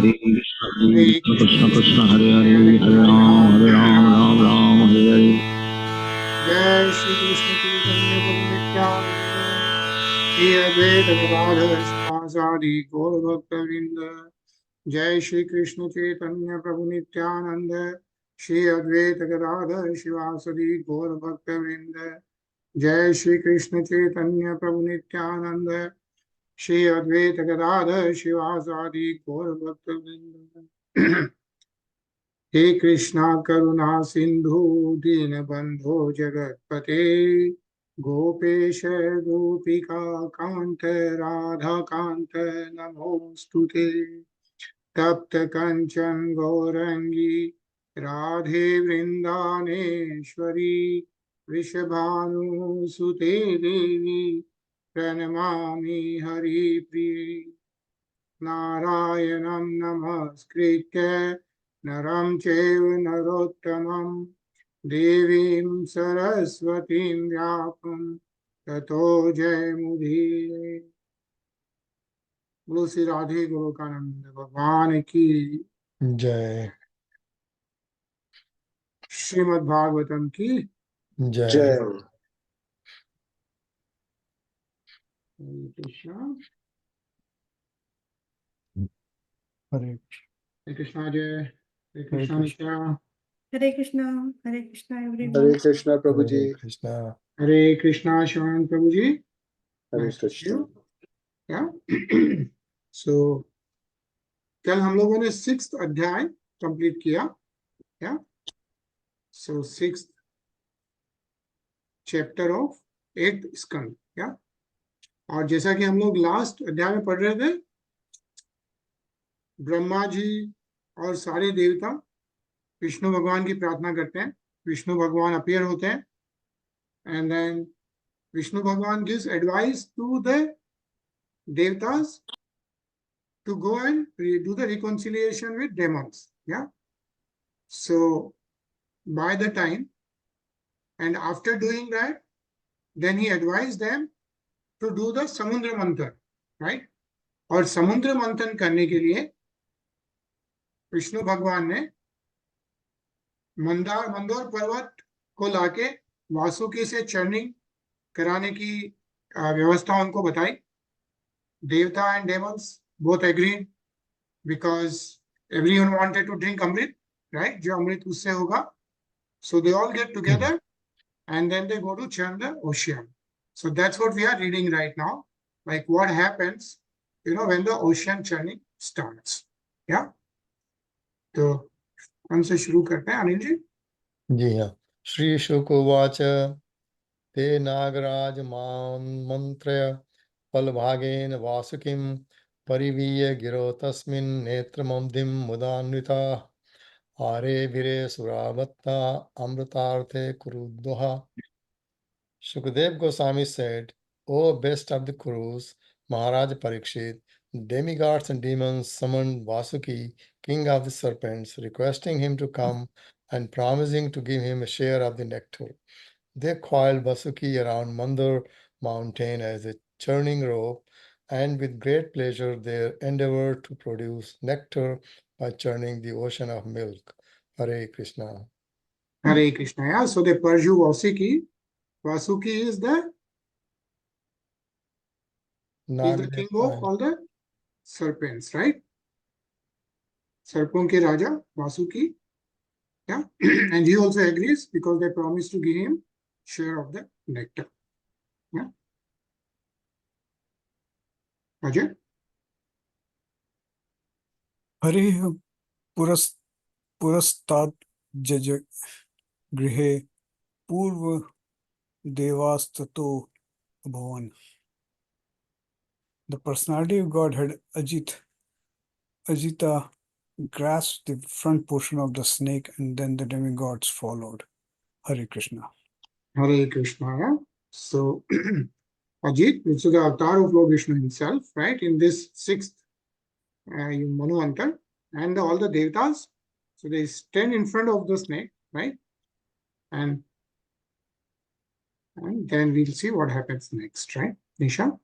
Hare Krishna Krishna Hare Hare Hare Ram Ram Ram Hare Hare. Jai Shri Krishna Chaitanya Prabhu Nityananda Shri Advaita Gadadhar Sivasadi Gaur Bhakta-vrinda. Jai Shri Krishna Chaitanya Prabhu Nityananda Shri Advaita Gadadhar Sivasadi Gaur Bhakta-vrinda. Jai Shri Krishna Chaitanya Prabhu Nityananda Shri Advaita Gadadhar Sivasadi Gaur Bhakta-vrinda. हे कृष्णा करुणा सिंधु दीनबंधो जगतपते गोपेश गोपिका कांत राधा कांत नमोस्तुते तप्त कंचन गौरंगी राधे वृंदानेश्वरी वृषभानुसुते देवी प्रणमामि हरिप्रिये नारायणं नमस्कृत्य नरं चैव नरोत्तमं देवीं सरस्वतीं व्यासं ततो जयमुदीरये। बोलो श्री राधे गोलोकानंद भगवान की जय। श्रीमद् भागवतम की जय। कृष्णा हरे कृष्णा जय हरे कृष्णा नित्या Hare Krishna everyone. Hare Krishna Prabhu ji. Krishna हरे कृष्णा शिवानंद प्रभु जी Hare Krishna. सो कल हम लोगों ने 6th अध्याय कंप्लीट किया क्या सो 6th चैप्टर ऑफ 8th स्कंद क्या और जैसा कि हम लोग लास्ट अध्याय में पढ़ रहे थे ब्रह्मा जी और सारे देवता विष्णु भगवान की प्रार्थना करते हैं विष्णु भगवान अपीयर होते हैं and then Vishnu Bhagwan gives advice to the देवतास to go and do the reconciliation with demons. Yeah. So by the time and after doing that, then he advised them to do the samudra manthan, right? और समुद्र मंथन करने के लिए विष्णु भगवान ने मंदोर पर्वत को लाके वासुकी से चर्निंग कराने की व्यवस्था उनको बताई देवता and Demons both agreed because everyone wanted to drink amrit, right? जो अमृत उससे होगा. So they all get together and then they go to churn the ocean. So that's what we are reading right now. Like what happens, when the ocean churning starts. Yeah. तो हमसे शुरू करते हैं अनिल जी. जी हाँ। श्री शुकवाच ते नागराज मंत्रय फलभागेन वासुकिं परिवीय गिरो तस्मिन् नेत्रमब्धिं मुदान्विता हारे भिरे सुरावत्ता अमृतार्थे कुरुद्वः. Shukdev Goswami said, O best of the Kurus, Maharaj Parikshit, demigods and demons summoned Vasuki, king of the serpents, requesting him to come and promising to give him a share of the nectar. They coiled Vasuki around Mandar mountain as a churning rope, and with great pleasure they endeavored to produce nectar by churning the ocean of milk. Hare Krishna. Hare Krishna. Yeah. So they pursue Vasuki. Vasuki is the king of all the serpents, right? सर्पों के राजा Vasuki. Yeah. And he also agrees because they promised to give him share of the nectar. Yeah. Ajay? Hari पुरस्तात् जज गृहे पूर्व देवास्ततो भवन. The personality of Godhead Ajita grasped the front portion of the snake and then the demigods followed. Hare Krishna. Hare Krishna. Yeah. So Ajit, which is the avatar of Lord Vishnu himself, right? In this 6th Manu and all the devatas. So they stand in front of the snake, right? And then we'll see what happens next, right? Nisha?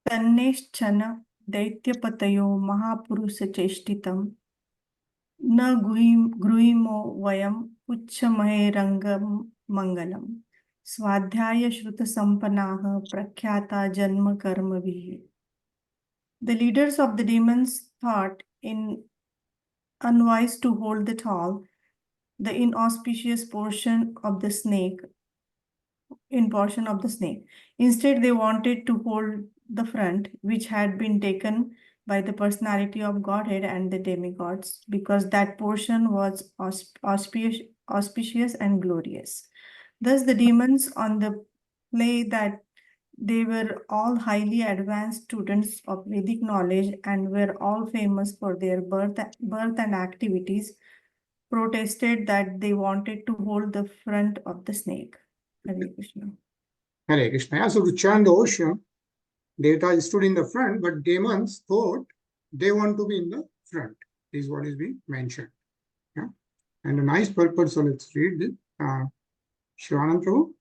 Tanishchana दैत्यपतयो महापुरुषचेष्टितं न गृहीमो वयम् उच्चमहेरङ्गं मङ्गलम् स्वाध्यायश्रुतसम्पन्नाः प्रख्याता जन्म कर्मभिः. The leaders of the demons thought in unwise to hold the tall, the inauspicious portion of the snake. Instead, they wanted to hold the front, which had been taken by the personality of Godhead and the demigods, because that portion was auspicious and glorious. Thus, the demons on the play that they were all highly advanced students of Vedic knowledge and were all famous for their birth and activities, protested that they wanted to hold the front of the snake. Hare Krishna. Hare Krishna. Yeah, so to chant the ocean, Devata stood in the front, but demons thought they want to be in the front. This is what is being mentioned. Yeah, and a nice purpose. So let's read this. Shivanand Prabhu.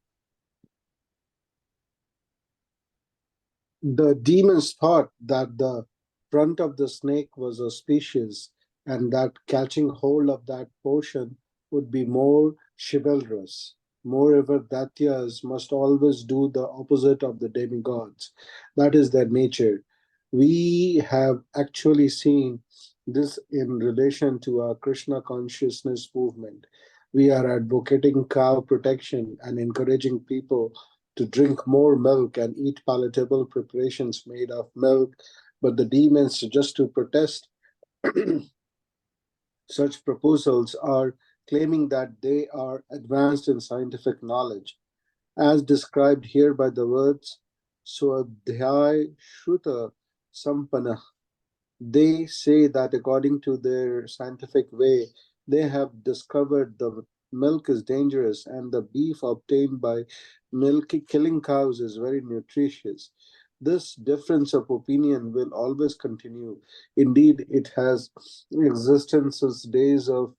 The demons thought that the front of the snake was auspicious and that catching hold of that portion would be more chivalrous. Moreover, Datyas must always do the opposite of the demigods. That is their nature. We have actually seen this in relation to our Krishna consciousness movement. We are advocating cow protection and encouraging people to drink more milk and eat palatable preparations made of milk, but the demons, just to protest such proposals, are claiming that they are advanced in scientific knowledge, as described here by the words Swadhyay Shruta Sampanah. They say that according to their scientific way, they have discovered the milk is dangerous and the beef obtained by killing cows is very nutritious. This difference of opinion will always continue. Indeed, it has existed since days of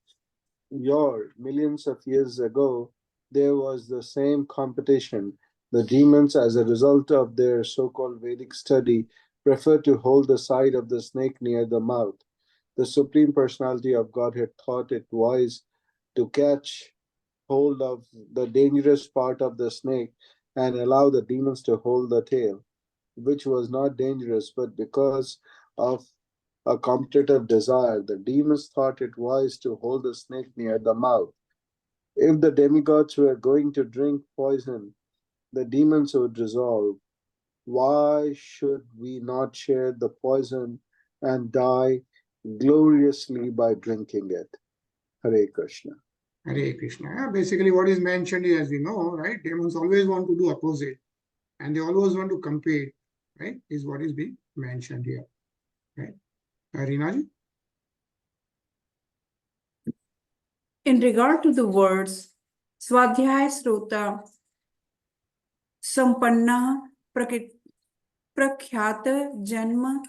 yore. Millions of years ago, there was the same competition. The demons, as a result of their so-called Vedic study, prefer to hold the side of the snake near the mouth. The Supreme Personality of Godhead thought it wise to catch hold of the dangerous part of the snake and allow the demons to hold the tail, which was not dangerous, but because of a competitive desire, the demons thought it wise to hold the snake near the mouth. If the demigods were going to drink poison, the demons would resolve, why should we not share the poison and die gloriously by drinking it? Hare Krishna. Hare Krishna. Yeah, basically, what is mentioned is, as we know, right? Demons always want to do opposite, and they always want to compete, right? Is what is being mentioned here, right? Rinaji? In regard to the words Swadhyaya Srota Sampanna Prakhyata Janma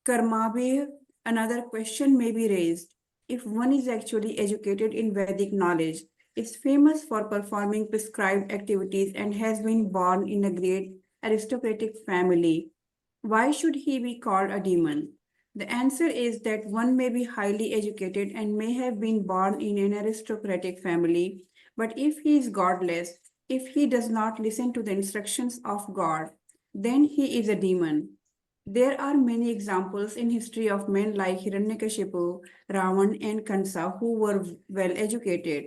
Karmabhe, another question may be raised. If one is actually educated in Vedic knowledge, is famous for performing prescribed activities and has been born in a great aristocratic family, why should he be called a demon? The answer is that one may be highly educated and may have been born in an aristocratic family, but if he is godless, if he does not listen to the instructions of God, then he is a demon. There are many examples in history of men like Hiranyakashipu, Ravan, and Kansa who were well educated,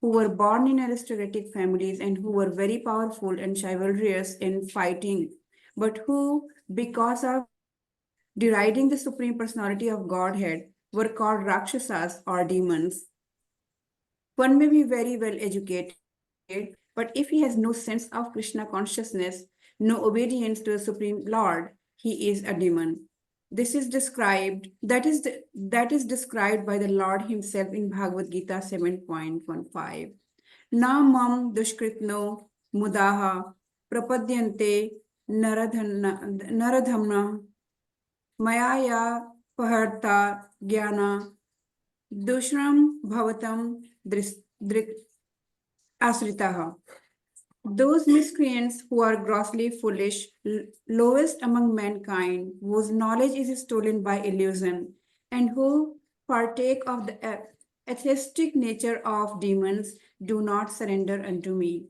who were born in aristocratic families and who were very powerful and chivalrous in fighting, but who, because of deriding the Supreme Personality of Godhead, were called Rakshasas or demons. One may be very well educated, but if he has no sense of Krishna consciousness, no obedience to the Supreme Lord, he is a demon. This is described, that is described by the Lord himself in Bhagavad Gita 7.15. Na mam dushkritno mudaha prapadyante naradhamna Mayaya paharta jnana dushram bhavatam asritaha. Those miscreants who are grossly foolish, lowest among mankind, whose knowledge is stolen by illusion, and who partake of the atheistic nature of demons, do not surrender unto me.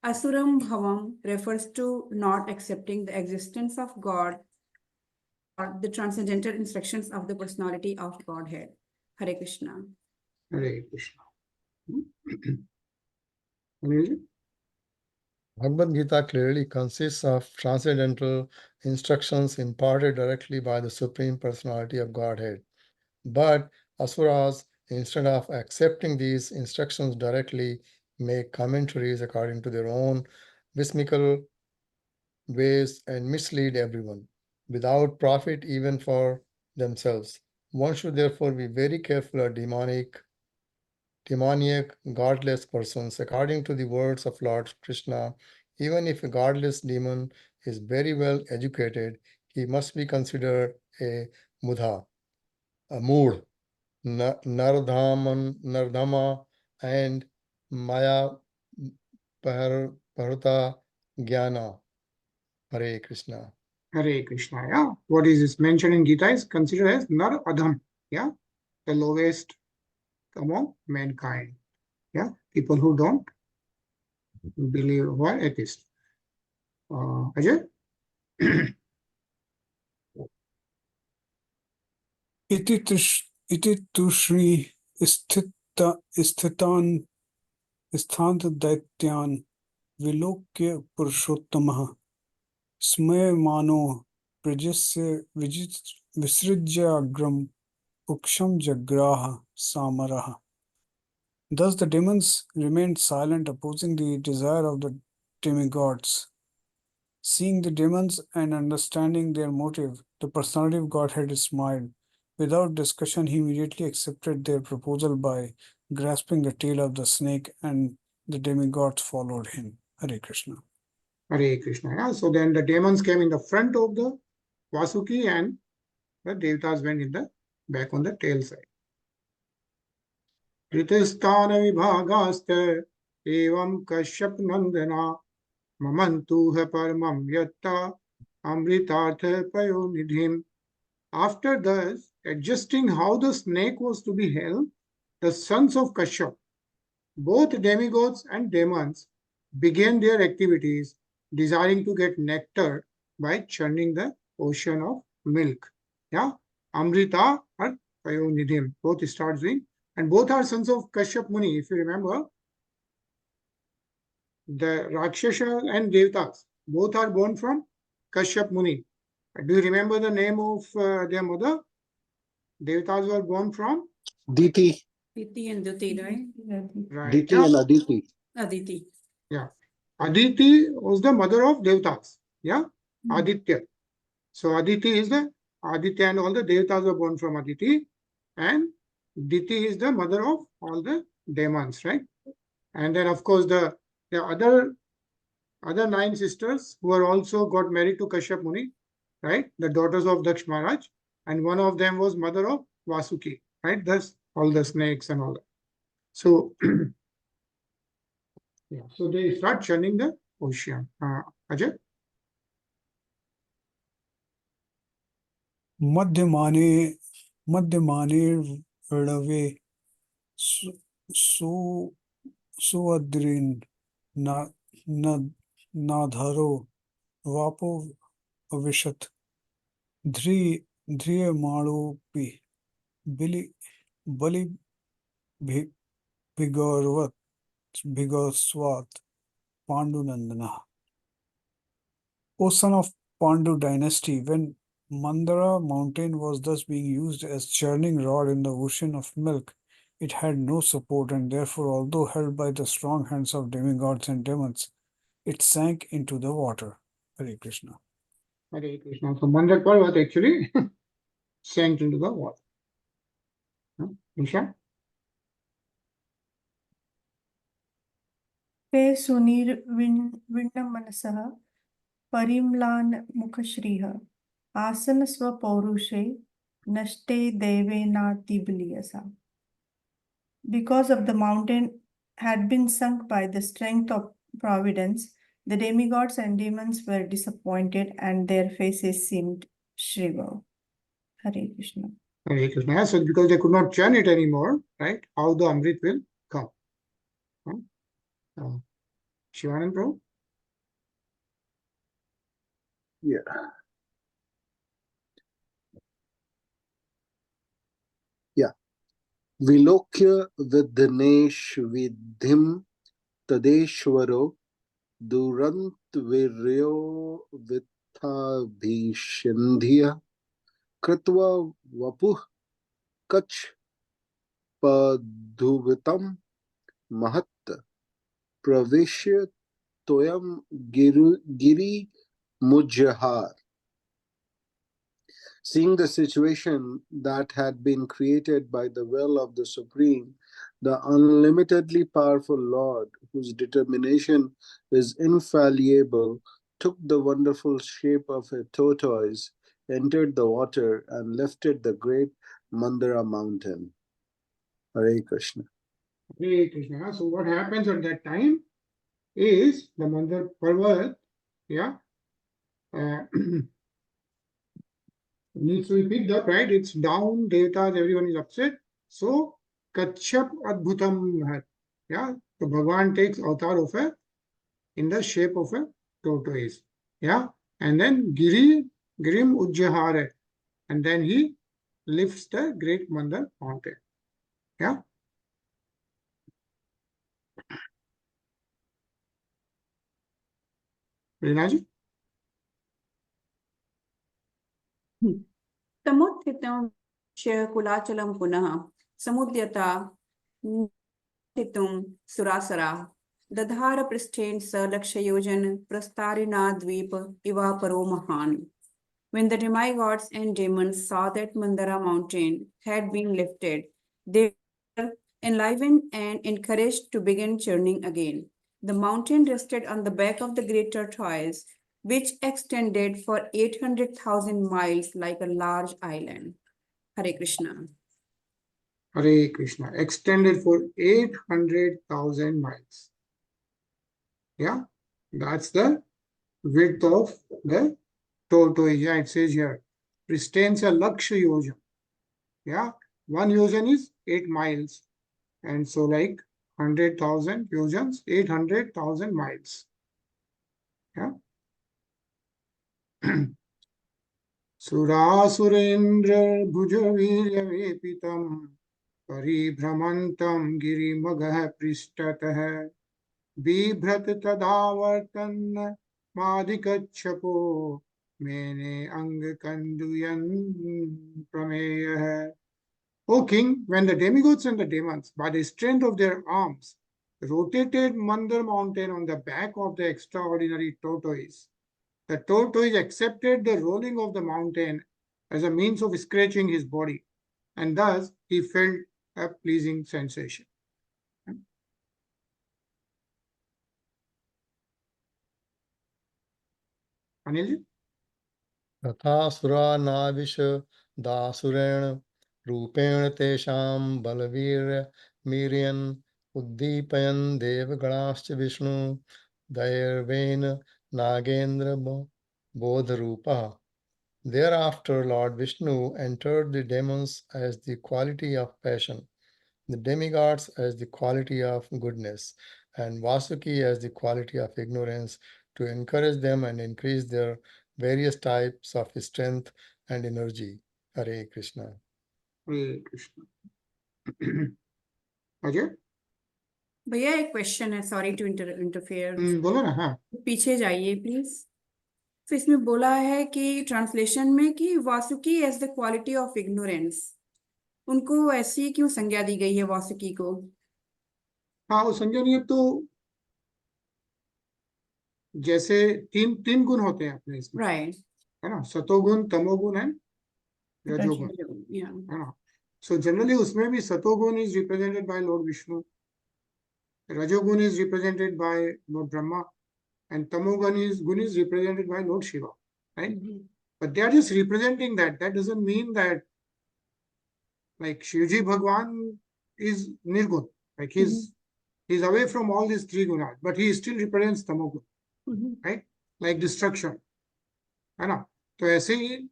Asuram bhavam refers to not accepting the existence of God or the transcendental instructions of the personality of Godhead. Hare Krishna. Hare Krishna. Anil? Bhagavad Gita clearly consists of transcendental instructions imparted directly by the Supreme Personality of Godhead. But Asuras, instead of accepting these instructions directly, make commentaries according to their own whimsical ways and mislead everyone, without profit even for themselves. One should therefore be very careful of demoniac, godless persons. According to the words of Lord Krishna, even if a godless demon is very well educated, he must be considered a mudha, a mood, Nardama, and Maya Paruta Jnana. Hare Krishna. Hare Krishna. Yeah. What is mentioned in Gita is considered as Nar Adham. Yeah. The lowest among mankind. Yeah. People who don't believe, who are atheists. Ajay? इति तु श्री स्थितान स्थान्त दैत्यान विलोक्य पुरुषोत्तमः स्मयमानो प्रजस्य विसृज्याग्रम uksham jagraha samaraha. Thus the demons remained silent, opposing the desire of the demigods. Seeing the demons and understanding their motive, the personality of Godhead smiled. Without discussion, he immediately accepted their proposal by grasping the tail of the snake, and the demigods followed him. Hare Krishna. Hare Krishna. Yeah. So then the demons came in the front of the Vasuki and the Devatas went in the back on the tail side. Ritistana vibhagaste evam kashyap nandana mamantuha paramam yatta amritartha payonidhim. After thus adjusting how the snake was to be held, the sons of Kashyap, both demigods and demons, began their activities, desiring to get nectar by churning the ocean of milk. Yeah, Amrita or Payonidhim, both start doing, and both are sons of Kashyap Muni. If you remember, the Rakshasa and Devatas, both are born from Kashyap Muni. Do you remember the name of their mother? Devatas were born from Diti. Diti and Duti, right? Right. Diti Yeah. and Aditi. Aditi. Yeah. Aditi was the mother of Devatas. Yeah. Aditya. So Aditi is the Aditya, and all the Devatas were born from Aditi. And Diti is the mother of all the demons, right? And then of course the other 9 sisters who are also got married to Kashyap Muni, right? The daughters of Daksh Maharaj, and one of them was mother of Vasuki, right? Thus all the snakes and all that. So yeah, so they start churning the ocean. Ajay? मध्यमाने runway सुअद्रिन नाधरो वापो अविशत ध्रियमाणोपि Bali भिगस्वात पांडुनंदना. O son of Pandu dynasty, when Mandara mountain was thus being used as churning rod in the ocean of milk, it had no support, and therefore, although held by the strong hands of demigods and demons, it sank into the water. Hare Krishna. Hare Krishna. So Mandar Parvat actually sank into the water. Nisha? ते सुनिर्विण्णमनसः परिम्लान मुखश्रीः आसन स्वपौरुषे नष्टे देवेनातिबलीयसा. Because of the mountain had been sunk by the strength of providence, The demigods and demons were disappointed and their faces seemed shriveled. Hare Krishna. Hare Krishna. So because they could not churn it anymore, right? How the Amrit will come. Shivanand Prabhu? Yeah. Yeah. Vilokya Vidnesh Vidhim Tadeshwaro Durant Viryo Vithabhishindhya Kritva Vapuh Kach Padhuvitam Mahat Pravishya Toyam Giri Mujahar. Seeing the situation that had been created by the will of the Supreme, the unlimitedly powerful Lord, whose determination is infallible, took the wonderful shape of a tortoise, entered the water, and lifted the great Mandara mountain. Hare Krishna. Hare Krishna. So what happens at that time is the Mandar Parvat, needs to be picked up, right? It's down, devatas, everyone is upset. So, Kachap Adbhutam Mahat. Yeah, so Bhagavan takes avatar of in the shape of a tortoise. Yeah, and then Girim Ujjahare. And then he lifts the great Mandar mountain. Yeah. Rinaji? Tamuthitam Kulachalam Punaha Samudyata Titum Surasara Dadhara Pristhain Sa Lakshayojan Prastarina Dweep Iva Paromahan. When the demigods and demons saw that Mandara mountain had been lifted, they were enlivened and encouraged to begin churning again. The mountain rested on the back of the great tortoise, which extended for 800,000 miles like a large island. Hare Krishna. Hare Krishna. Extended for 800,000 miles. Yeah, that's the width of the tortoise. Yeah, it says here, Pristhain Laksha Yojan. Yeah, 1 yojan is 8 miles. And so like 100,000 yojans, 800,000 miles. Yeah. Surasurendra Bhujavirya Vepitam Paribhramantam Girimagah Prishtatah Bibhrat Tadavartan Madhikachapo Mene Anga Kanduyan Prameya. O king, when the demigods and the demons, by the strength of their arms, rotated Mandar mountain on the back of the extraordinary tortoise, the tortoise accepted the rolling of the mountain as a means of scratching his body, and thus he felt a pleasing sensation. Anilji? तथासुरा नाविश दासुरेण रूपेण तेषां बलवीर्य मीर्यन् उद्दीपयन् देवगणाश्च Vishnu दैर्वेन Nagendra बोधरूपः. Thereafter Lord Vishnu entered the demons as the quality of passion, the demigods as the quality of goodness, and Vasuki as the quality of ignorance, to encourage them and increase their various types of strength and energy. Hare Krishna. Hare Krishna. Ajay? भैया एक question है, sorry to interfere. बोलो ना. हाँ. पीछे जाइए please. तो इसमें बोला है कि ट्रांसलेशन में कि Vasuki as the quality of ignorance, उनको ऐसी क्यों संज्ञा दी गई है वासुकी को? हाँ, वो संज्ञा नहीं है तो जैसे तीन गुण होते हैं अपने इसमें, राइट, है ना, सतोगुण, तमोगुण एंड रजोगुण, है ना. सो जनरली उसमें भी सतोगुण is represented by Lord Vishnu, रजोगुण is represented by Lord Brahma, and tamogun is represented by Lord Shiva, right? But they are just representing that. That doesn't mean that like Shivji Bhagwan is nirgun, like he's away from all these three gunas, but he still represents tamogun. right? Like destruction, है ना? तो ऐसे ही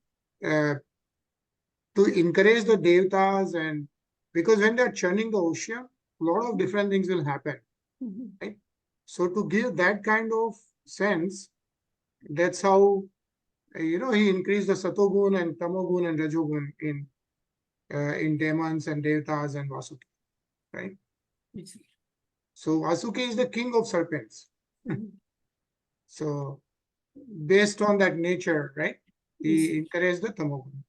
to encourage the devatas, and because when they are churning the ocean, a lot of different things will happen, right? So to give that kind of sense, that's how he increased the satogun and tamogun and rajogun in demons and devatas and Vasuki, right? So Vasuki is the king of serpents. So based on that nature, right, he encouraged the tamogun.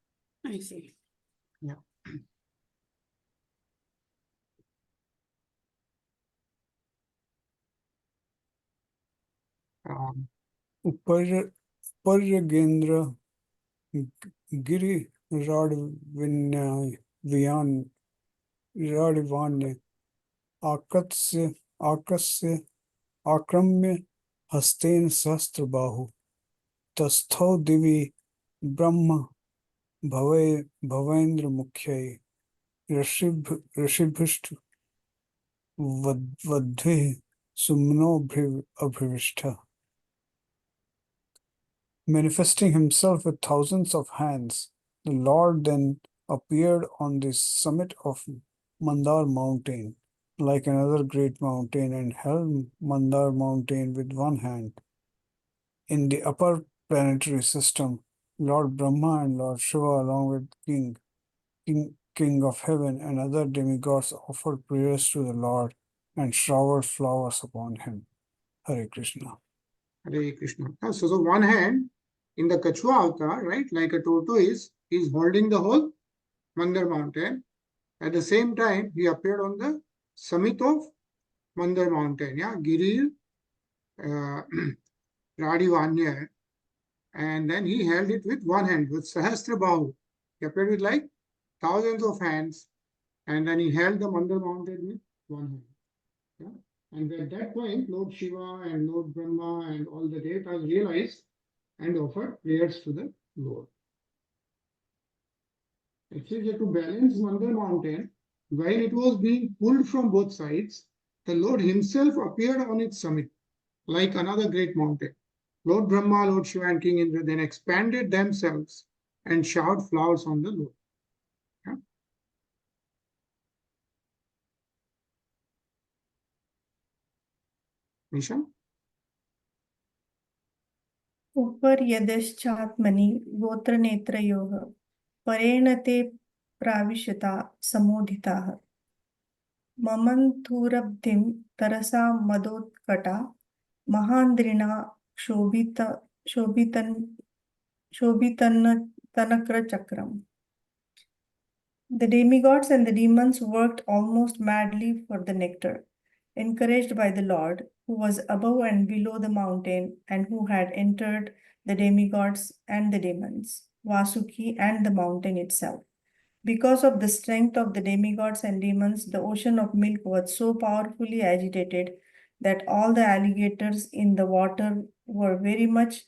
I see. Yeah. Paryagendra Giri Radivanya Akasya Akramya Hasten Sastrabahu Tastho Divi Brahma Bhavendra Mukhyai Rishibhishtu Vadvi Sumno Abhivishta. Manifesting himself with thousands of hands, the Lord then appeared on the summit of Mandar mountain, like another great mountain, and held Mandar mountain with one hand. In the upper planetary system, Lord Brahma and Lord Shiva, along with King of heaven and other demigods, offered prayers to the Lord and showered flowers upon him. Hare Krishna. Hare Krishna. So one hand in the Kachua avatar, right, like a tortoise, is holding the whole Mandar mountain. At the same time, he appeared on the summit of Mandar mountain, yeah, Giri Radivanya, and then he held it with one hand, with Sahasra Bahu. He appeared with like thousands of hands, and then he held the Mandar mountain with one hand. Yeah? And at that point, Lord Shiva and Lord Brahma and all the devatas realized and offered prayers to the Lord. Actually, to balance Mandar mountain, while it was being pulled from both sides, the Lord himself appeared on its summit, like another great mountain. Lord Brahma, Lord Shiva, and King Indra then expanded themselves and showered flowers on the Lord. Yeah? Nisha? ऊपर यदश्चात्मनि गोत्रनेत्रयोः परेण ते प्राविशता समोदिताः ममन्थुरब्धिं तरसा Madotkata महान्द्रिणा शोभितन्नतनक्रचक्रम्. The demigods and the demons worked almost madly for the nectar, encouraged by the Lord, who was above and below the mountain and who had entered the demigods and the demons, Vasuki and the mountain itself. Because of the strength of the demigods and demons, the ocean of milk was so powerfully agitated that all the alligators in the water were very much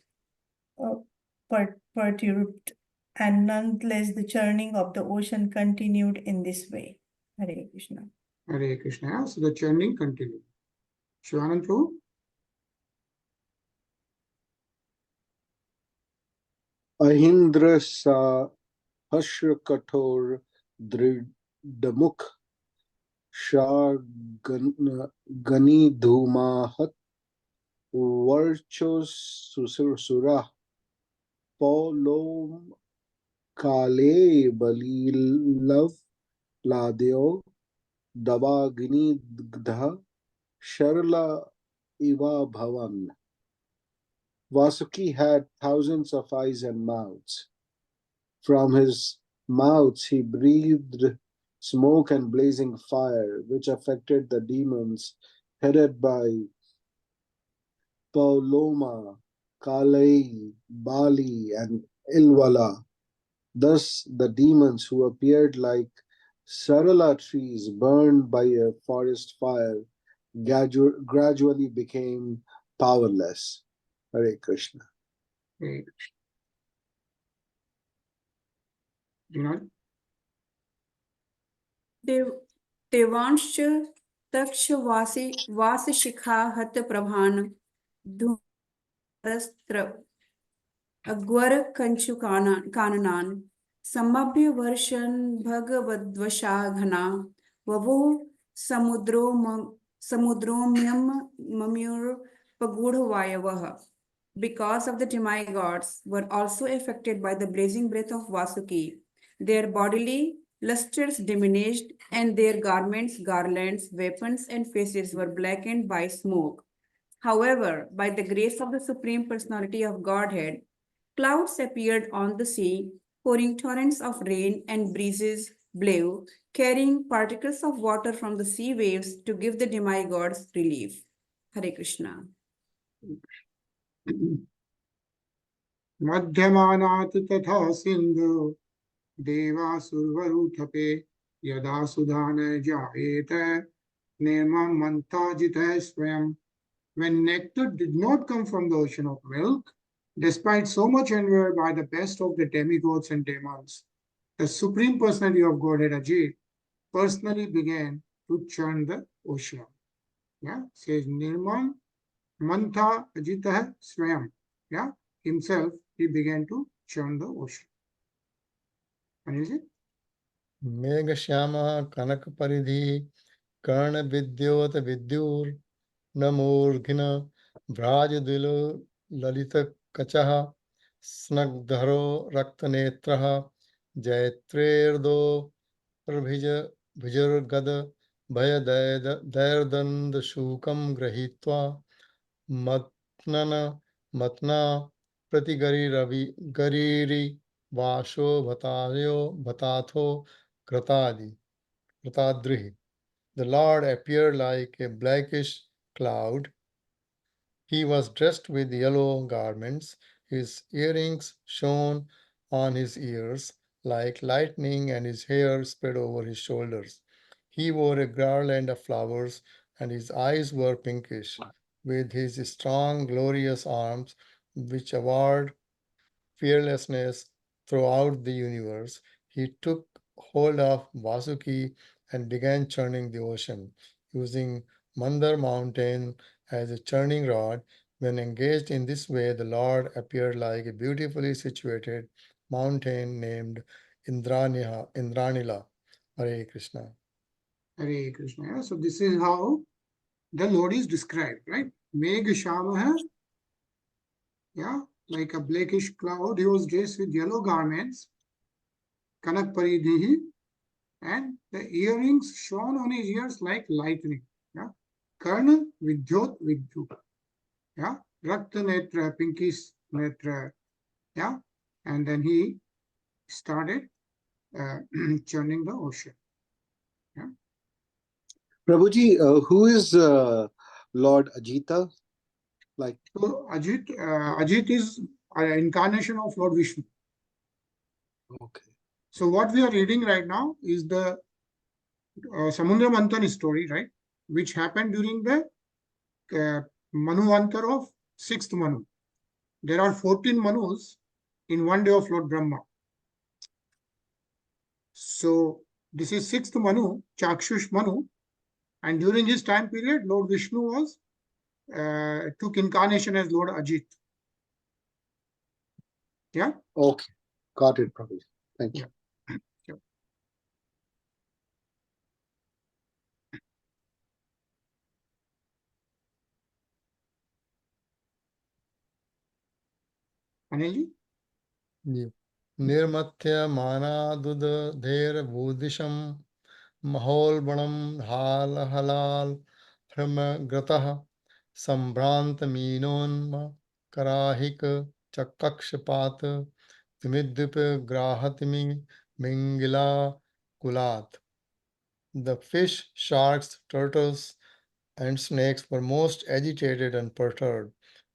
perturbed, and nonetheless the churning of the ocean continued in this way. Hare Krishna. Hare Krishna. So the churning continued. Shivanand Prabhu? Ahindra sa hashra kathor dridamukh shah gani dhumahat varchos susura polom kale balilav ladeo dabagini dha sharla iva bhavan. Vasuki had thousands of eyes and mouths. From his mouths he breathed smoke and blazing fire, which affected the demons headed by Pauloma, Kalai, Bali, and Ilwala. Thus, the demons who appeared like Sarala trees burned by a forest fire gradually became powerless. Hare Krishna. Hare Krishna. देवांश्च तक्षवासि वासशिखा हत प्रभान Agwar Kanchu Kananan, Samabhya Varshan Bhagavadvasha Ghana, Vavo Samudromyam Mamur Pagudhavayavaha. Because of the demigods were also affected by the blazing breath of Vasuki. Their bodily lustres diminished, and their garments, garlands, weapons, and faces were blackened by smoke. However, by the grace of the Supreme Personality of Godhead, clouds appeared on the sea, pouring torrents of rain, and breezes blew, carrying particles of water from the sea waves to give the demigods relief. Hare Krishna. मध्यमानात् तथा सिन्धु देवासुरवरुथपे यदा सुधा न जायेत निर्मम मंथाजितः स्वयं. When nectar did not come from the ocean of milk, despite so much envied by the best of the demigods and demons, the Supreme Personality of Godhead Ajit personally began to churn the ocean. Yeah, says Nirmam Mantha Ajitah Swayam. Yeah, himself he began to churn the ocean. And is it? Megha Kanak Paridhi Karna Vidyot Vidyur Namurghina Vrajadilo Lalita Kachaha Snagdharo Raktanetraha Jaitrerdo Vijurgada Bhaya Dayardand Shukam Grahitva Matnana Matna Pratigari Ravi Gariri Vasho Bhatatho Kratadrihi. The Lord appeared like a blackish cloud. He was dressed with yellow garments. His earrings shone on his ears like lightning, and his hair spread over his shoulders. He wore a garland of flowers, and his eyes were pinkish. With his strong, glorious arms, which avowed fearlessness throughout the universe, he took hold of Vasuki and began churning the ocean, using Mandar mountain as a churning rod. When engaged in this way, the Lord appeared like a beautifully situated mountain named Indranila. Hare Krishna. Hare Krishna. Yeah? So this is how the Lord is described, right? Megh Shamaha, yeah, like a blackish cloud. He was dressed with yellow garments, Kanak Paridhihi, and the earrings shone on his ears like lightning. Yeah, Karna Vidyot Vidyu. Yeah, Rakta Netra, pinkish Netra. Yeah, and then he started churning the ocean. Yeah. Prabhuji, who is Lord Ajita? Like, so Ajit is an incarnation of Lord Vishnu. okay. So what we are reading right now is the Samudra Manthan story, right? Which happened during the Manuvantar of 6th Manu. There are 14 Manus in one day of Lord Brahma. So this is 6th Manu, Chakshush Manu, and during his time period, Lord Vishnu was took incarnation as Lord Ajit. Yeah? Okay. Got it, Prabhuji. Thank you. Yeah. Anilji? Nirmatya Manadudher Budisham Mahol Banam Halal Gratah Sambrant Meenon Karahik Chakakshapat Timidip Grahatimi Mingila Kulat. The fish, sharks, turtles, and snakes were most agitated and perturbed.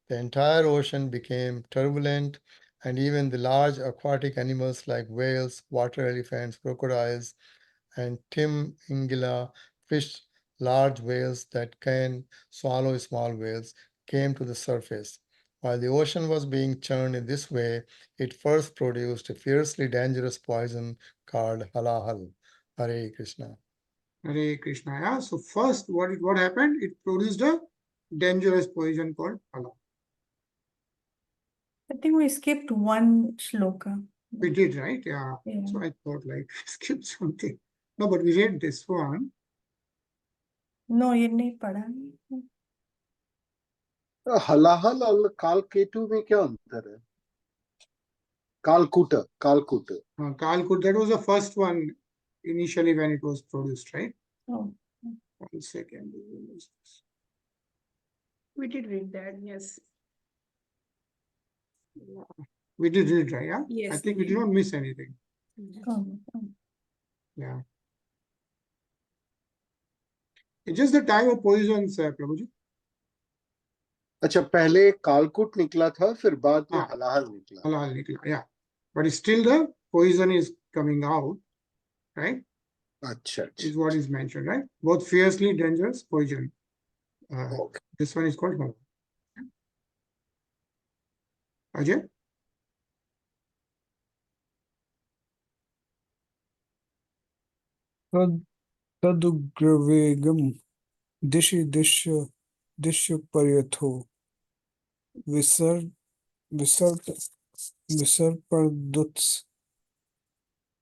The entire ocean became turbulent, and even the large aquatic animals like whales, water elephants, crocodiles, and Ingila fish, large whales that can swallow small whales, came to the surface. While the ocean was being churned in this way, it first produced a fiercely dangerous poison called halahal. Hare Krishna. Hare Krishna. Yeah. So first, what happened? It produced a dangerous poison called halal. I think we skipped one shloka. We did, right? Yeah. Yeah. So I thought like skip something. No, but we read this one. No, ये नहीं पढ़ा. हलाहल और कालकेतु में क्या अंतर है? कालकूट. Kalkut, that was the first one initially when it was produced, right? Oh, 1 second. We did read that, yes. We did read, right? Yeah. Yes. I think we did not miss anything. oh. Yeah. It's just the type of poisons, Prabhuji. अच्छा, पहले कालकूट निकला था, फिर बाद में हाँ. हलाहल निकला. Halal nikla, yeah. But still the poison is coming out, right? अच्छा, Is what is mentioned, right? Both fiercely dangerous poison. Okay. This one is called halal. Ajay? तदुग्रवेगम दिशि पर्यथो विसर्पदुत्स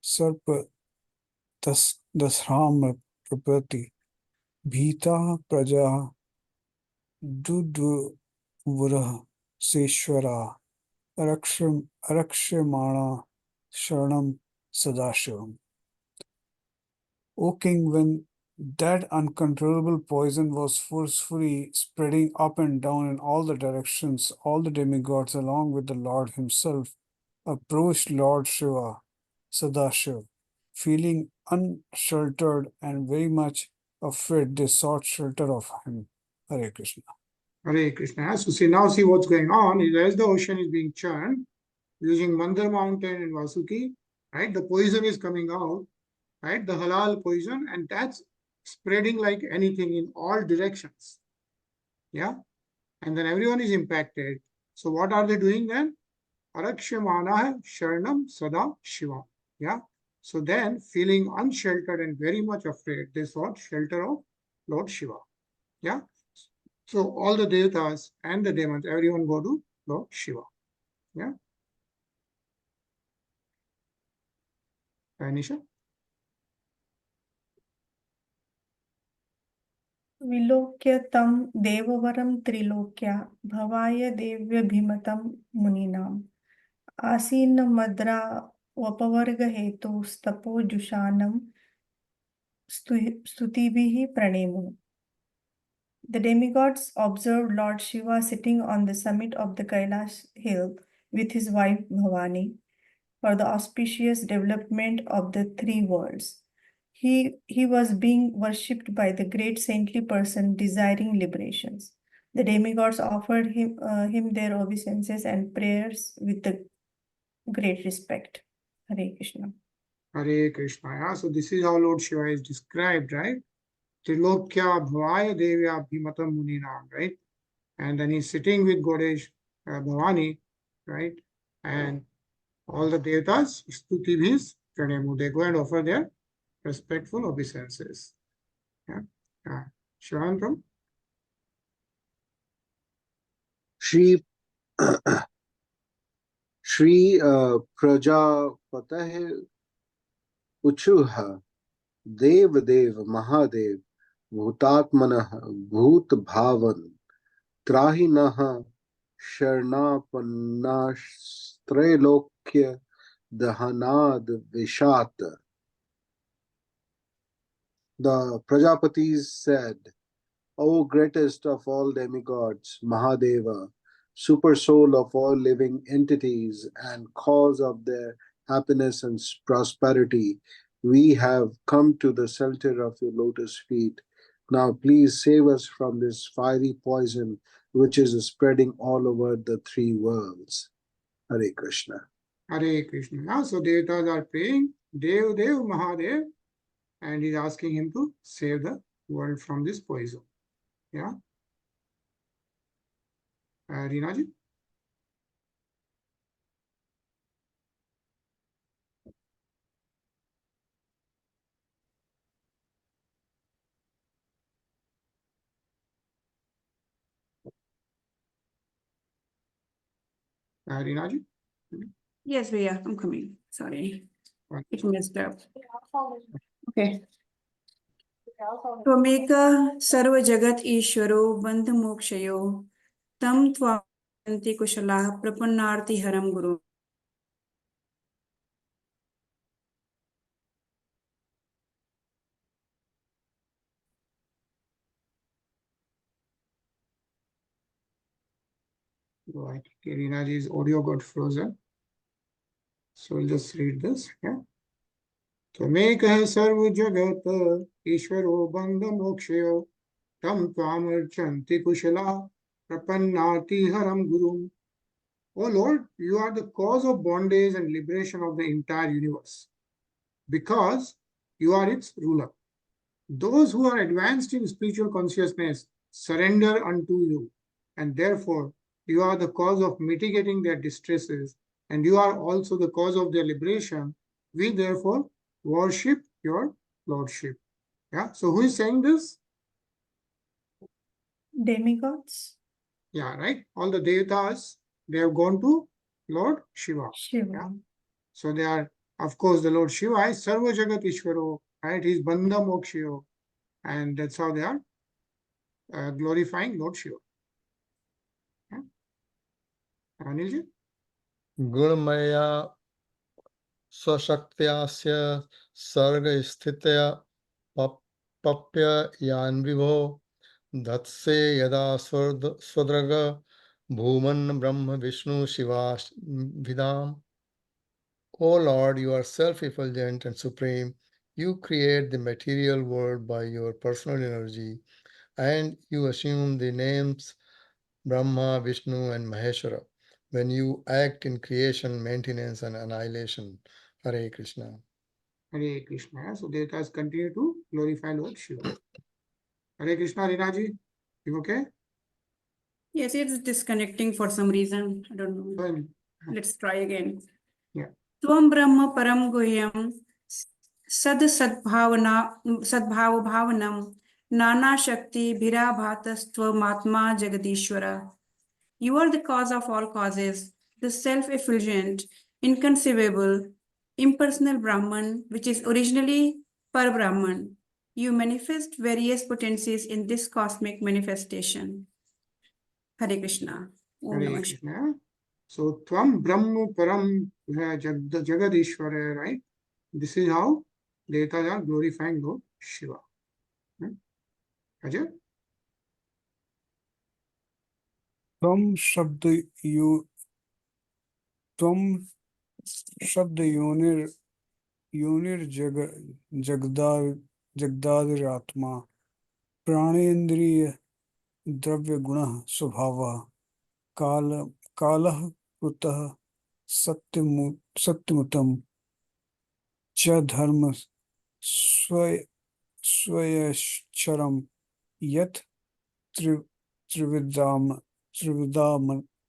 सर्प दस्राम प्रपति भीता प्रजा दुदुवरः सेश्वरा अरक्ष्यमाणा शरणं Sadasivam. O king, when that uncontrollable poison was forcefully spreading up and down in all the directions, all the demigods, along with the Lord himself, approached Lord Shiva, Sadashiva. Feeling unsheltered and very much afraid, they sought shelter of him. Hare Krishna. Hare Krishna. So see, now see what's going on. As the ocean is being churned, using Mandar mountain and Vasuki, right? The poison is coming out, right? The halal poison, and that's spreading like anything in all directions. Yeah. And then everyone is impacted. So what are they doing then? Arakshamana Sharanam Sada Shiva. Yeah. So then, feeling unsheltered and very much afraid, they sought shelter of Lord Shiva. Yeah. So all the devatas and the demons, everyone go to Lord Shiva. Yeah. Anisha? विलोक्य तं देववरं त्रिलोक्या भवाय देव्यभिमतं मुनीनाम् आसीन्नमद्रा वपवर्गहेतुस्तपोजुषानं स्तुतिभिः प्रणेमु. The demigods observed Lord Shiva sitting on the summit of the Kailash hill with his wife Bhavani for the auspicious development of the three worlds. He was being worshipped by the great saintly person desiring liberations. The demigods offered him their obeisances and prayers with the great respect. Hare Krishna. Hare Krishna. Yeah. So this is how Lord Shiva is described, right? Trilokya Bhavaya Devya Bhimatam Muninam, right? And then he's sitting with Goddess Bhavani, right? And all the devatas, Stutibhis, Pranemu, they go and offer their respectful obeisances. Yeah. Shivantam? Shri प्रजापतये उचुः देव देव महादेव भूतात्मनः भूतभावन त्राहि नः शरणापन्नास्त्रैलोक्य दहनाद विषात. The Prajapatis said, O greatest of all demigods, Mahadeva, super soul of all living entities and cause of their happiness and prosperity, we have come to the shelter of your lotus feet. Now please save us from this fiery poison which is spreading all over the three worlds. Hare Krishna. Hare Krishna. Yeah, so devatas are praying, Dev Dev Mahadev, and he's asking him to save the world from this poison. Yeah. Rinaji? Rinaji? Yes, Bhaiya, I'm coming. Sorry, Fine. it messed up. Okay. Tvameka sarva jagat ishwaro bandha mokshayo tam tvamanti kushalah prapannarti haram guru. Right. Okay, Rinaji's audio got frozen. So we'll just read this. Yeah. त्वमेकः सर्वजगत् ईश्वरो बन्धमोक्षयो तं त्वामर्चन्ति कुशला प्रपन्नाति हरं गुरुम्. O Lord, you are the cause of bondage and liberation of the entire universe, because you are its ruler. Those who are advanced in spiritual consciousness surrender unto you, and therefore you are the cause of mitigating their distresses, and you are also the cause of their liberation. We therefore worship your lordship. Yeah. So who is saying this? Demigods? Yeah, right. All the devatas, they have gone to Lord Shiva. Shiva. Yeah. So they are, of course, the Lord Shiva is Sarva Jagat Ishvaro, right? He's Bandha Mokshayo. And that's how they are glorifying Lord Shiva. Yeah. Anilji? गुणमया स्वशक्त्यास्य सर्गस्थित्या पप्ययान् विभो धत्से यदा स्वदृग भूमन् ब्रह्म Vishnu Shiva विदाम्. O Lord, you are self-effulgent and supreme. You create the material world by your personal energy, and you assume the names Brahma, Vishnu, and Maheshwara when you act in creation, maintenance, and annihilation. Hare Krishna. Hare Krishna. So devatas continue to glorify Lord Shiva. Hare Krishna, Rinaji. You okay? Yes, it's disconnecting for some reason. I don't know. Fine. Let's try again. Yeah. Tvam Brahma Param Guhyam Sadbhava Bhavanam Nana Shakti Bhirabhatastva Matma Jagadishwara. You are the cause of all causes, the self-effulgent, inconceivable, impersonal Brahman, which is originally Parabrahman. You manifest various potencies in this cosmic manifestation. Hare Krishna. Om Hare Namah Shivaya. Krishna. So Tvam Brahma Param Jagadishwara, right? This is how devatas are glorifying Lord Shiva. Ajay? Tvam Shabd Yonir Jagdaviratma Pranendriya Dravya Guna Subhava Kalah Kutah Satyamutam Cha Dharma Swayascharam Yat Trividam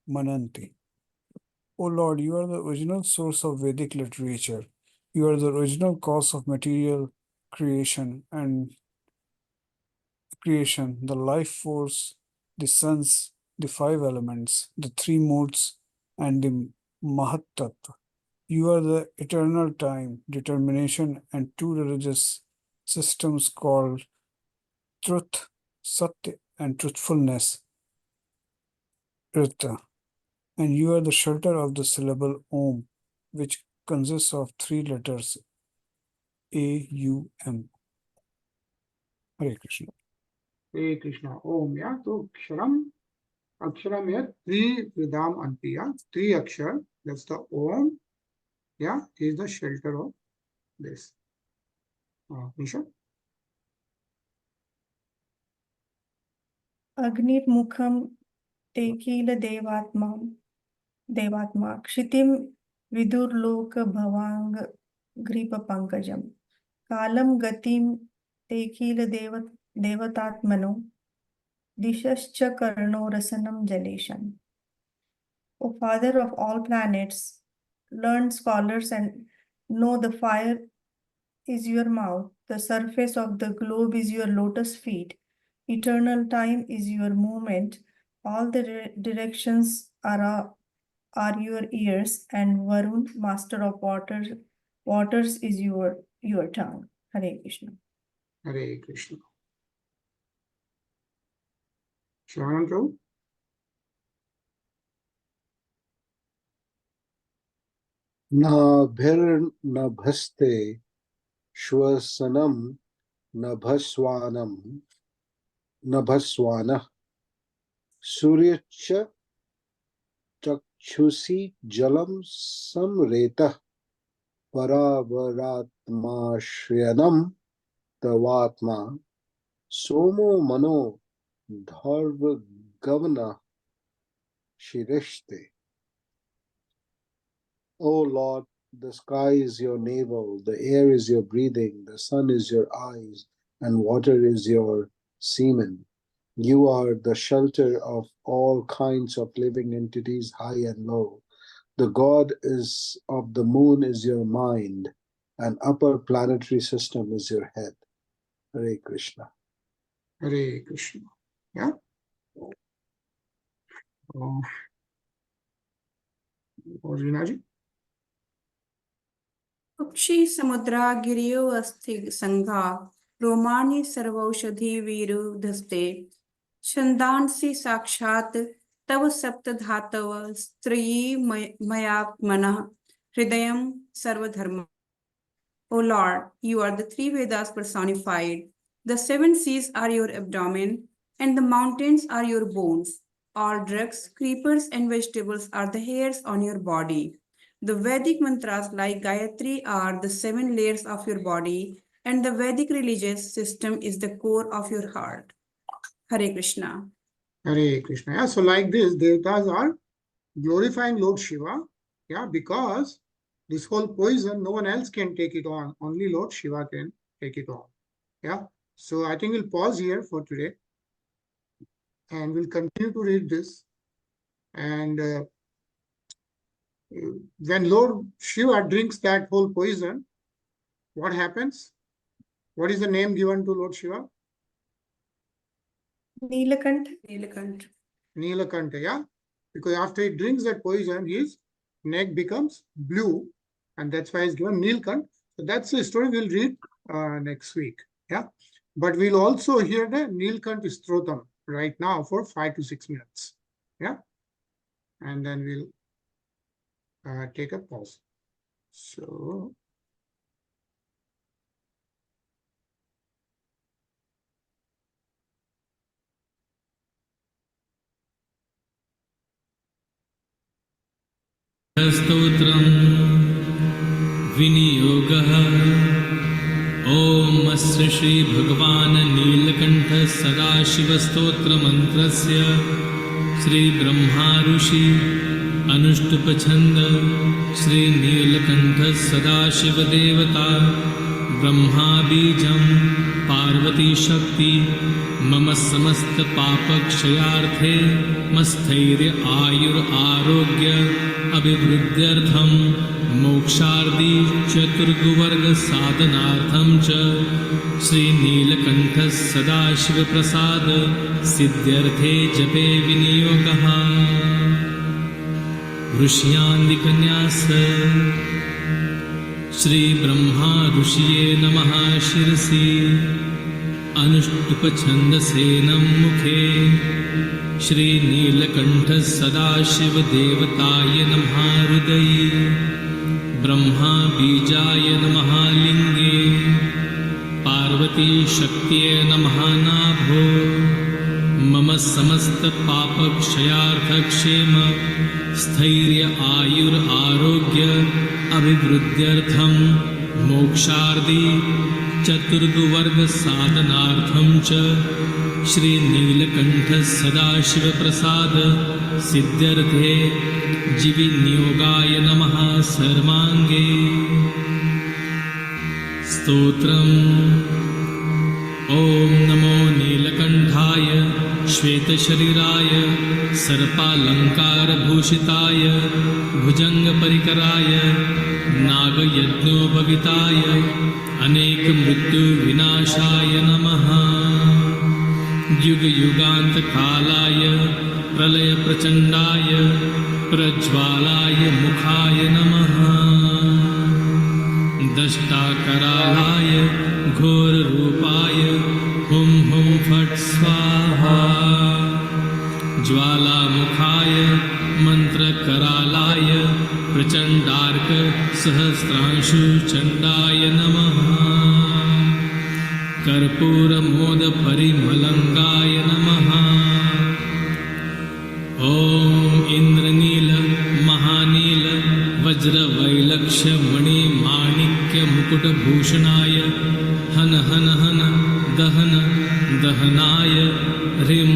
Mananti. O Lord, you are the original source of Vedic literature. You are the original cause of material creation, the life force, the suns, the five elements, the three modes, and the Mahat Tattva. You are the eternal time, determination, and two religious systems called truth, Satya, and truthfulness, Rita. And you are the shelter of the syllable Om, which consists of three letters A-U-M. Hare Krishna. Hare Krishna. Om. Yeah. So Aksharam here, three Vidam Antiya, three Akshar, that's the Om. Yeah, is the shelter of this. Nisha? Agnir Mukham Tekila Devatma Kshitim Vidur Loka Bhavang Gripa Pankajam Kalam Gatim Tekila Devatatmano Dishascha Karno Rasanam Jalesham. O Father of all planets, learned scholars and know the fire is your mouth, the surface of the globe is your lotus feet, eternal time is your movement, all the directions are are your ears, and Varun, master of waters, is your tongue. Hare Krishna. Hare Krishna. Shivanand Prabhu? Nabhirnabhaste Shwasanam Nabhaswanam Nabhaswana Suryacha Chakshusi Jalam Samreta Paravaratmashriyanam Tavatma Somo Mano Dharva Gavana Shireshte. O Lord, the sky is your navel, the air is your breathing, the sun is your eyes, and water is your semen. You are the shelter of all kinds of living entities, high and low. The god is of the moon is your mind, and upper planetary system is your head. Hare Krishna. Hare Krishna. Yeah. Rinaji? Ukshi samudra giriyo asti sangha romani sarvaushadhi viru dhaste chandansi sakshat tav sapta dhatav striyi mayatmana hridayam sarvadharma. O Lord, you are the three Vedas personified. The seven seas are your abdomen, and the mountains are your bones. All drugs, creepers, and vegetables are the hairs on your body. The Vedic mantras like Gayatri are the 7 layers of your body, and the Vedic religious system is the core of your heart. Hare Krishna. Hare Krishna. Yeah, so like this, Devatas are glorifying Lord Shiva, yeah, because this whole poison, no one else can take it on. Only Lord Shiva can take it on. Yeah. So I think we'll pause here for today. And we'll continue to read this. And when Lord Shiva drinks that whole poison, what happens? What is the name given to Lord Shiva? Nilakanta. Nilakanta. Nilakanta, yeah. Because after he drinks that poison, his neck becomes blue. And that's why he's given Nilkant. So that's the story we'll read next week. Yeah. But we'll also hear the Nilkant Strotam right now for 5 to 6 minutes. Yeah. And then we'll take a pause. So. स्तोत्रं विनियोगः ॐ अस्य श्री भगवान् नीलकण्ठ सदाशिवस्तोत्रमन्त्रस्य श्री ब्रह्मा ऋषि अनुष्टुप्छन्द श्री नीलकण्ठ सदाशिवदेवता ब्रह्मा बीजं पार्वती शक्ति मम समस्त पापक्षयार्थे मस्थैर्य आयुर आरोग्य अभिवृद्ध्यर्थं मोक्षार्दी चतुर्गुवर्ग साधनार्थं च श्री नीलकण्ठ सदाशिव प्रसाद सिद्ध्यर्थे जपे विनियोगः ऋष्यान्दिकन्यास श्री ब्रह्मा ऋषिये नमः शिरसि अनुष्टुप्छन्दसेनं मुखे श्री नीलकण्ठ सदाशिव देवताय नमः हृदये ब्रह्मा बीजाय नमः लिङ्गे पार्वती शक्त्यै नमः नाभो मम समस्त पापक्षयार्थक्षेम स्थैर्य आयुर आरोग्य अभिवृद्ध्यर्थं मोक्षार्दी चतुर्गुवर्ग साधनार्थं च श्री नीलकण्ठ सदाशिव प्रसाद सिद्ध्यर्थे जिविनियोगाय नमः सर्वाङ्गे स्तोत्रम् ॐ नमो नीलकण्ठाय श्वेतशरीराय सर्पालङ्कारभूषिताय भुजङ्गपरिकराय नागयज्ञोपविताय अनेकमृत्युविनाशाय नमः युगयुगान्तकालाय प्रलयप्रचण्डाय प्रज्वालाय मुखाय नमः दष्टाकरालाय घोररूपाय हुं हुं फट् स्वाहा ज्वालामुखाय मन्त्रकरालाय प्रचण्डार्क सहस्रांशुचण्डाय नमः कर्पूरमोदपरिमलङ्गाय नमः ॐ इन्द्रनील महानील वज्रवैलक्ष्यमणिमाणिक्यमुकुटभूषणाय हन हन हन दहन दहनाय ह्रीं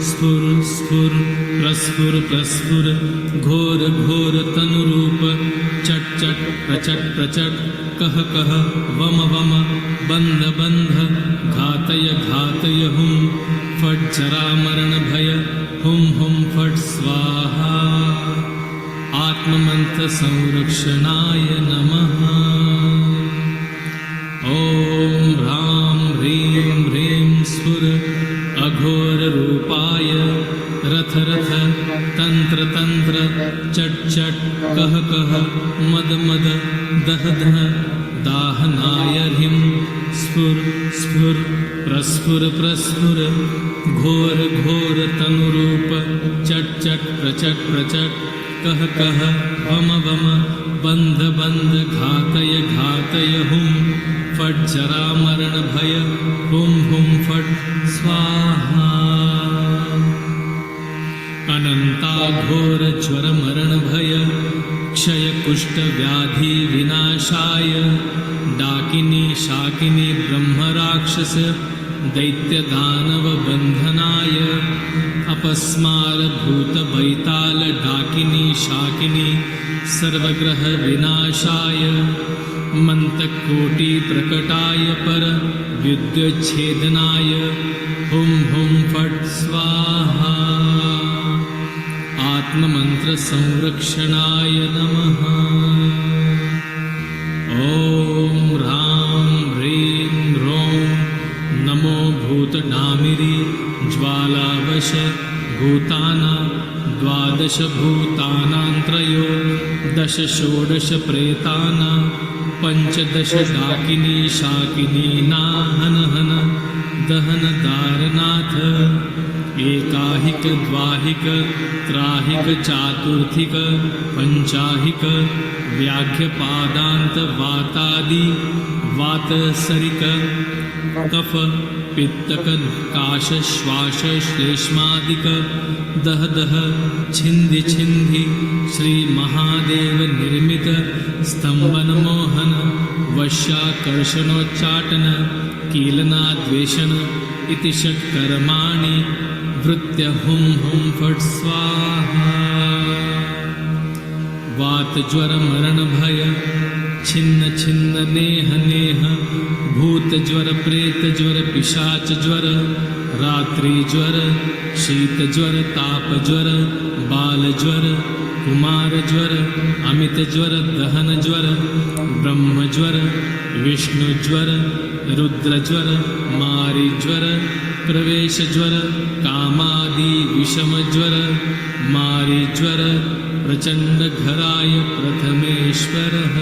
स्फुर स्फुर प्रस्फुर प्रस्फुर घोर घोर तनुरूप चट चट प्रचट प्रचट कह कह वम वम बंध बंध घातय घातय हुं फट् जरामरण भय हुं हुं फट् स्वाहा आत्ममंत्र संरक्षणाय नमः ॐ ह्रां ह्रीं ह्रीं स्फुर अघोर रूपाय रथ रथ तंत्र तंत्र चट चट कह कह मद मद दह दह दाहनाय ह्रीं स्फुर स्फुर प्रस्फुर प्रस्फुर घोर घोर तनुरूप चट चट प्रचट प्रचट कह कह वम वम बंध बंध घातय घातय हुं फट् जरामरण भय हुं हुं फट् स्वाहा अनंताघोर ज्वर मरण भय क्षय कुष्ठ व्याधि विनाशाय डाकिनी शाकिनी ब्रह्म राक्षस दैत्य दानव बंधनाय अपस्मार भूत बैताल डाकिनी शाकिनी सर्वग्रह विनाशाय मंतकोटि प्रकटाय पर विद्युच्छेदनाय हुं हुं फट् स्वाहा आत्ममंत्र संरक्षणाय नमः ॐ ह्रां ह्रीं ह्रौं नमो भूतनामिरी ज्वालावश भूताना द्वादश भूतानांत्रयो दश षोडश प्रेताना पंचदश डाकिनी शाकिनी नाहन हन दहन दारनाथ एकाहिक द्वाहिक त्राहिक चातुर्थिक पंचाहिक व्याघ्यपादांत वातादि वातसरिक कफ पित्तक काश श्वास श्लेष्मादिक दह दह छिंदि छिंदि श्री महादेव निर्मित स्तंभन मोहन वश्याकर्षणोच्चाटन कीलनाद्वेषण इति षट्कर्माणि वृत्य हुं हुं फट् स्वाहा वात ज्वर मरण भय छिन्न छिन्न नेह नेह भूत ज्वर प्रेत ज्वर पिशाच ज्वर रात्रि ज्वर शीत ज्वर ताप ज्वर बाल ज्वर कुमार ज्वर अमित ज्वर दहन ज्वर ब्रह्म ज्वर विष्णु ज्वर रुद्र ज्वर मारी ज्वर प्रवेश ज्वर कामादि विषम ज्वर मारी ज्वर प्रचंड घराय प्रथमेश्वरः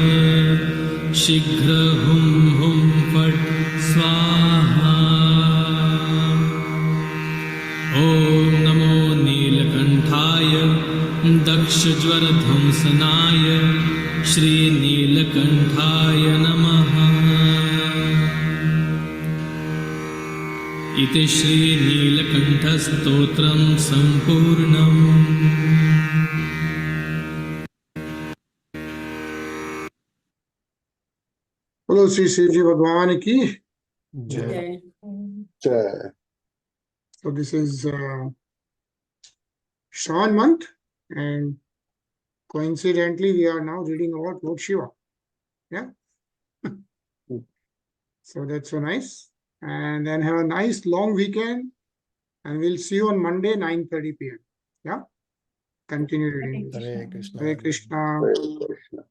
शीघ्र हुं हुं फट् स्वाहा ॐ नमो नीलकंठाय दक्ष ज्वर ध्वंसनाय श्री नीलकंठाय नमः इति श्री नीलकंठ स्तोत्रम संपूर्णम् बोलो श्री शिव जी भगवान की जय। Jai. So this is Shravan month, and coincidentally we are now reading about Lord Shiva. Yeah. So that's so nice. And then have a nice long weekend, and we'll see you on Monday 9:30 p.m. Yeah. Continue reading. Hare Krishna. Hare Krishna. Hare Krishna.